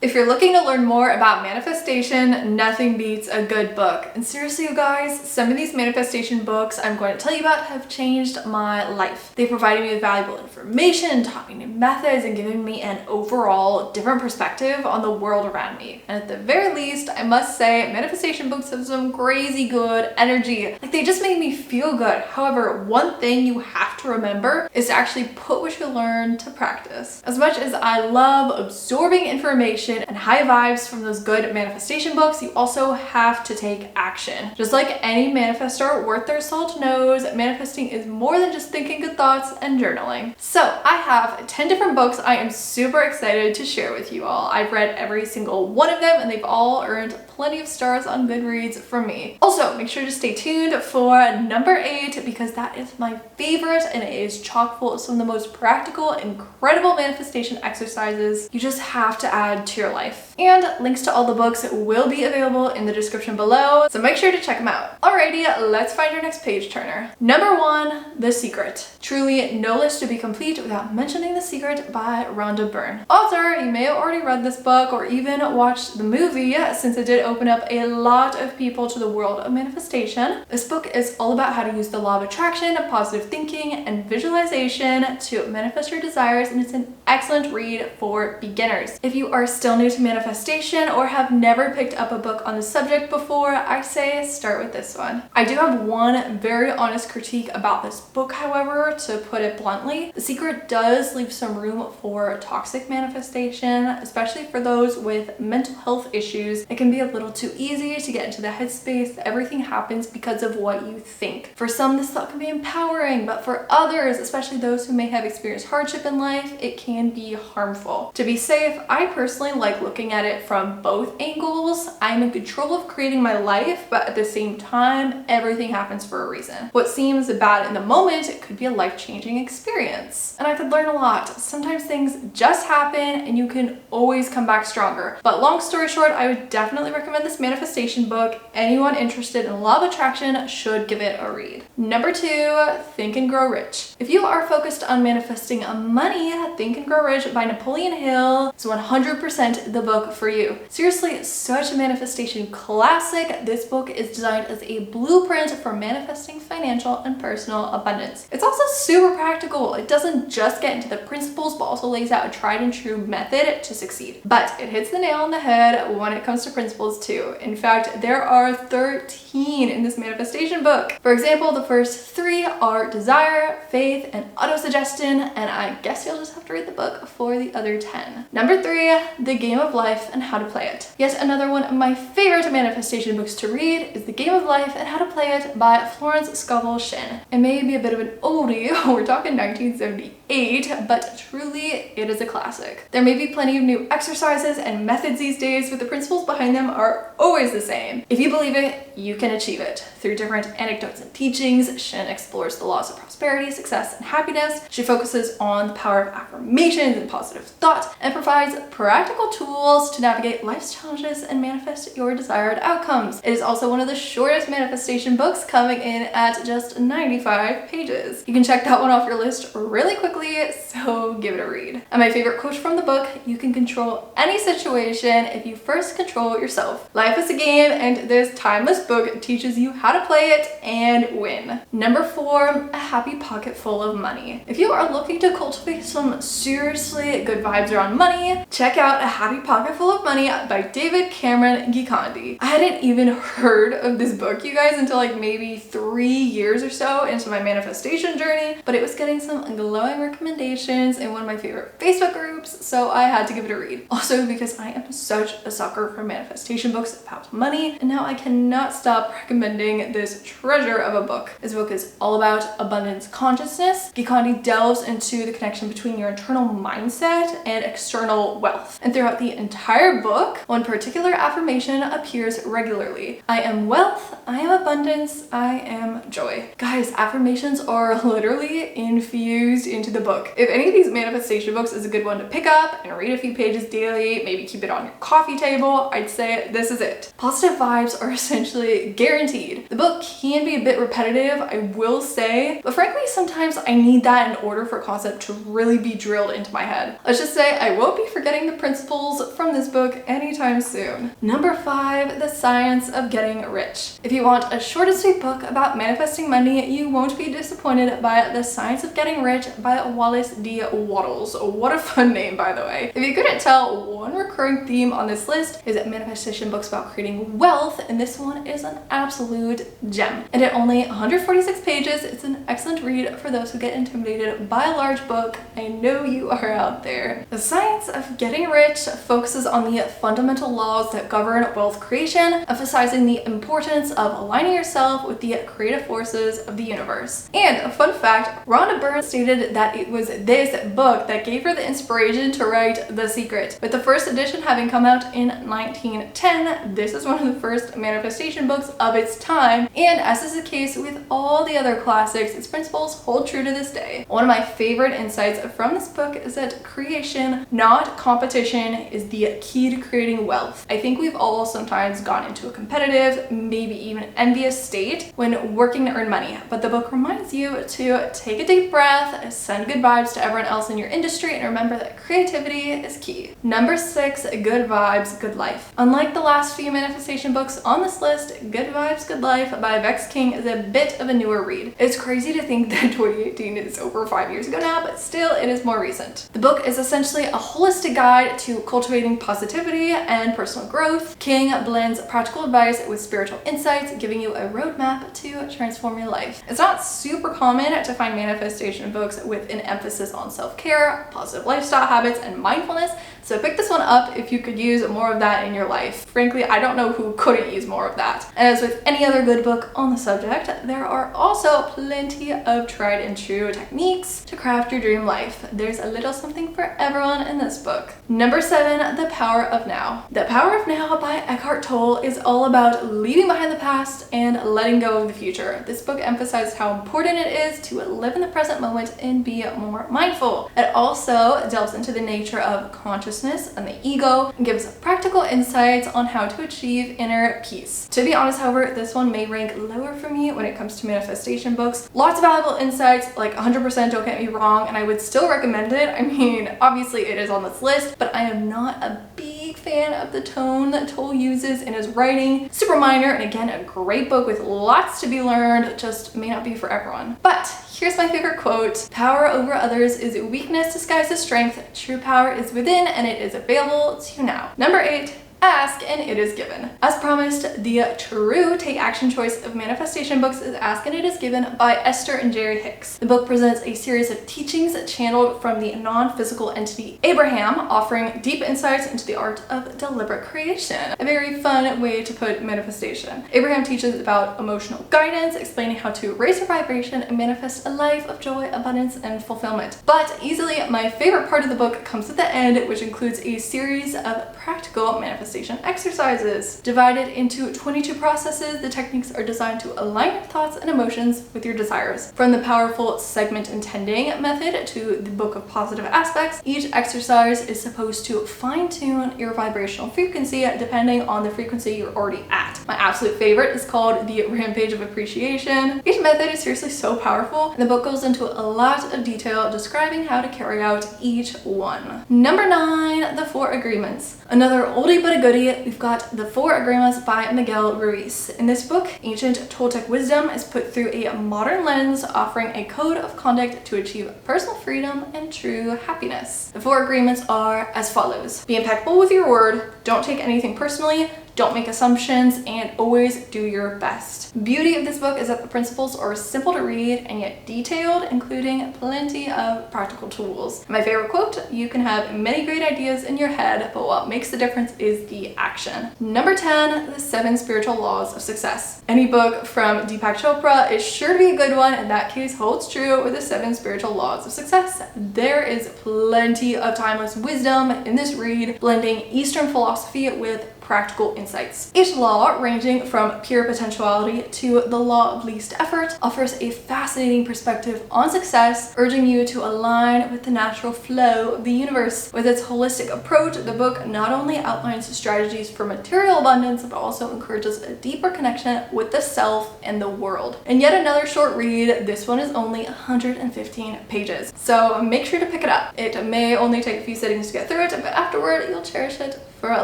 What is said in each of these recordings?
If you're looking to learn more about manifestation, nothing beats a good book. And seriously, you guys, some of these manifestation books I'm going to tell you about have changed my life. They provided me with valuable information, taught me new methods, and given me an overall different perspective on the world around me. And at the very least, I must say, manifestation books have some crazy good energy. Like, they just make me feel good. However, one thing you have to remember is to actually put what you learn to practice. As much as I love absorbing information and high vibes from those good manifestation books, you also have to take action. Just like any manifestor worth their salt knows, manifesting is more than just thinking good thoughts and journaling. So I have 10 different books I am super excited to share with you all. I've read every single one of them and they've all earned plenty of stars on Goodreads from me. Also, make sure to stay tuned for number 8 because that is my favorite and it is chock full of some of the most practical, incredible manifestation exercises you just have to add to your life. And links to all the books will be available in the description below, so make sure to check them out. Alrighty, let's find your next page turner. Number 1, The Secret. Truly no list to be complete without mentioning The Secret by Rhonda Byrne. Author, you may have already read this book or even watched the movie since it did open up a lot of people to the world of manifestation. This book is all about how to use the law of attraction, positive thinking, and visualization to manifest your desires, and it's an excellent read for beginners. If you are still new to manifestation or have never picked up a book on the subject before, I say start with this one. I do have one very honest critique about this book, however, to put it bluntly. The Secret does leave some room for toxic manifestation, especially for those with mental health issues. It can be a little too easy to get into the headspace that everything happens because of what you think. For some, this thought can be empowering, but for others, especially those who may have experienced hardship in life, it can be harmful. To be safe, I personally like looking at it from both angles. I'm in control of creating my life, but at the same time, everything happens for a reason. What seems bad in the moment, it could be a life-changing experience. And I could learn a lot. Sometimes things just happen and you can always come back stronger. But long story short, I would definitely recommend this manifestation book. Anyone interested in law of attraction should give it a read. Number 2, Think and Grow Rich. If you are focused on manifesting money, Think and Grow Rich by Napoleon Hill is 100% the book for you. Seriously, such a manifestation classic. This book is designed as a blueprint for manifesting financial and personal abundance. It's also super practical. It doesn't just get into the principles, but also lays out a tried and true method to succeed. But it hits the nail on the head when it comes to principles too. In fact, there are 13 in this manifestation book. For example, the first 3 are desire, faith, and autosuggestion, and I guess you'll just have to read the book for the other 10. Number 3, The Game of Life and How to Play It. Yet another one of my favorite manifestation books to read is The Game of Life and How to Play It by Florence Scovel Shinn. It may be a bit of an oldie, we're talking 1978, but truly it is a classic. There may be plenty of new exercises and methods these days, but the principles behind them are always the same. If you believe it, you can achieve it. Through different anecdotes and teachings, Shinn explores the laws of prosperity, success, and happiness. She focuses on the power of affirmations and positive thought, and provides practical tools to navigate life's challenges and manifest your desired outcomes. It is also one of the shortest manifestation books, coming in at just 95 pages. You can check that one off your list really quickly, so give it a read. And my favorite quote from the book, you can control any situation if you first control yourself. Life is a game, and this timeless book teaches you how to play it and win. Number 4, A Happy Pocket Full of Money. If you are looking to cultivate some seriously good vibes around money, check out A Happy Pocket Full of Money by David Cameron Gikandi. I hadn't even heard of this book, you guys, until like maybe 3 years or so into my manifestation journey, but it was getting some glowing recommendations in one of my favorite Facebook groups, so I had to give it a read. Also because I am such a sucker for manifestation books about money, and now I cannot stop recommending this treasure of a book. This book is all about abundance consciousness. Gikandi delves into the connection between your internal mindset and external wealth. And throughout the entire book, one particular affirmation appears regularly. I am wealth, I am abundance, I am joy. Guys, affirmations are literally infused into the book. If any of these manifestation books is a good one to pick up and read a few pages daily, maybe keep it on your coffee table, I'd say this is it. Positive vibes are essentially guaranteed. The book can be a bit repetitive, I will say, but frankly, sometimes I need that in order for a concept to really be drilled into my head. Let's just say I won't be forgetting the principles principles from this book anytime soon. Number 5, The Science of Getting Rich. If you want a short and sweet book about manifesting money, you won't be disappointed by The Science of Getting Rich by Wallace D. Wattles. What a fun name, by the way. If you couldn't tell, one recurring theme on this list is manifestation books about creating wealth, and this one is an absolute gem. And at only 146 pages, it's an excellent read for those who get intimidated by a large book. I know you are out there. The Science of Getting Rich focuses on the fundamental laws that govern wealth creation, emphasizing the importance of aligning yourself with the creative forces of the universe. And a fun fact, Rhonda Byrne stated that it was this book that gave her the inspiration to write The Secret. With the first edition having come out in 1910, this is one of the first manifestation books of its time, and as is the case with all the other classics, its principles hold true to this day. One of my favorite insights from this book is that creation, not competition, is the key to creating wealth. I think we've all sometimes gone into a competitive, maybe even envious state when working to earn money, but the book reminds you to take a deep breath, send good vibes to everyone else in your industry, and remember that creativity is key. Number 6, Good Vibes, Good Life. Unlike the last few manifestation books on this list, Good Vibes, Good Life by Vex King is a bit of a newer read. It's crazy to think that 2018 is over 5 years ago now, but still it is more recent. The book is essentially a holistic guide to cultivating positivity and personal growth. King blends practical advice with spiritual insights, giving you a roadmap to transform your life. It's not super common to find manifestation books with an emphasis on self-care, positive lifestyle habits, and mindfulness, so pick this one up if you could use more of that in your life. Frankly, I don't know who couldn't use more of that. And as with any other good book on the subject, there are also plenty of tried and true techniques to craft your dream life. There's a little something for everyone in this book. Number 7, The Power of Now. The Power of Now by Eckhart Tolle is all about leaving behind the past and letting go of the future. This book emphasizes how important it is to live in the present moment and be more mindful. It also delves into the nature of consciousness and the ego, and gives practical insights on how to achieve inner peace. To be honest, however, this one may rank lower for me when it comes to manifestation books. Lots of valuable insights, like 100%, don't get me wrong, and I would still recommend it. I mean, obviously it is on this list, but I am not a big fan of the tone that Tolle uses in his writing. Super minor, and again, a great book with lots to be learned, just may not be for everyone. But here's my favorite quote. Power over others is weakness disguised as strength. True power is within, and it is available to you now. Number 8, Ask and It Is Given. As promised, the true take action choice of manifestation books is Ask and It Is Given by Esther and Jerry Hicks. The book presents a series of teachings channeled from the non-physical entity Abraham, offering deep insights into the art of deliberate creation. A very fun way to put manifestation. Abraham teaches about emotional guidance, explaining how to raise your vibration and manifest a life of joy, abundance, and fulfillment. But easily my favorite part of the book comes at the end, which includes a series of practical manifestation exercises. Divided into 22 processes, the techniques are designed to align your thoughts and emotions with your desires. From the powerful segment intending method to the book of positive aspects, each exercise is supposed to fine-tune your vibrational frequency depending on the frequency you're already at. My absolute favorite is called the Rampage of Appreciation. Each method is seriously so powerful, and the book goes into a lot of detail describing how to carry out each one. Number 9, The 4 Agreements. Another oldie but a goodie, we've got The 4 Agreements by Miguel Ruiz. In this book, ancient Toltec wisdom is put through a modern lens, offering a code of conduct to achieve personal freedom and true happiness. The 4 agreements are as follows. Be impeccable with your word, don't take anything personally, don't make assumptions, and always do your best. Beauty of this book is that the principles are simple to read and yet detailed, including plenty of practical tools. My favorite quote, you can have many great ideas in your head, but what makes the difference is the action. Number 10, The 7 Spiritual Laws of Success. Any book from Deepak Chopra is sure to be a good one, and that case holds true with the 7 Spiritual Laws of Success. There is plenty of timeless wisdom in this read, blending Eastern philosophy with practical insights. Each law, ranging from pure potentiality to the law of least effort, offers a fascinating perspective on success, urging you to align with the natural flow of the universe. With its holistic approach, the book not only outlines strategies for material abundance, but also encourages a deeper connection with the self and the world. And yet another short read, this one is only 115 pages. So make sure to pick it up. It may only take a few sittings to get through it, but afterward you'll cherish it for a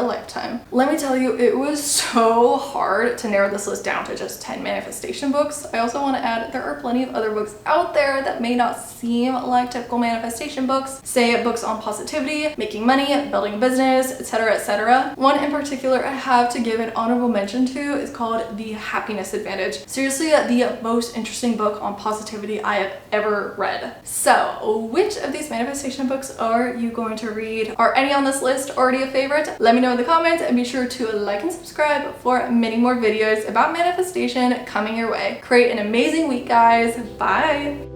lifetime. Let me tell you, it was so hard to narrow this list down to just 10 manifestation books. I also want to add there are plenty of other books out there that may not seem like typical manifestation books, say books on positivity, making money, building a business, etc., etc. One in particular I have to give an honorable mention to is called The Happiness Advantage. Seriously, the most interesting book on positivity I have ever read. So, which of these manifestation books are you going to read? Are any on this list already a favorite? Let me know in the comments, and be sure to like and subscribe for many more videos about manifestation coming your way. Create an amazing week, guys. Bye!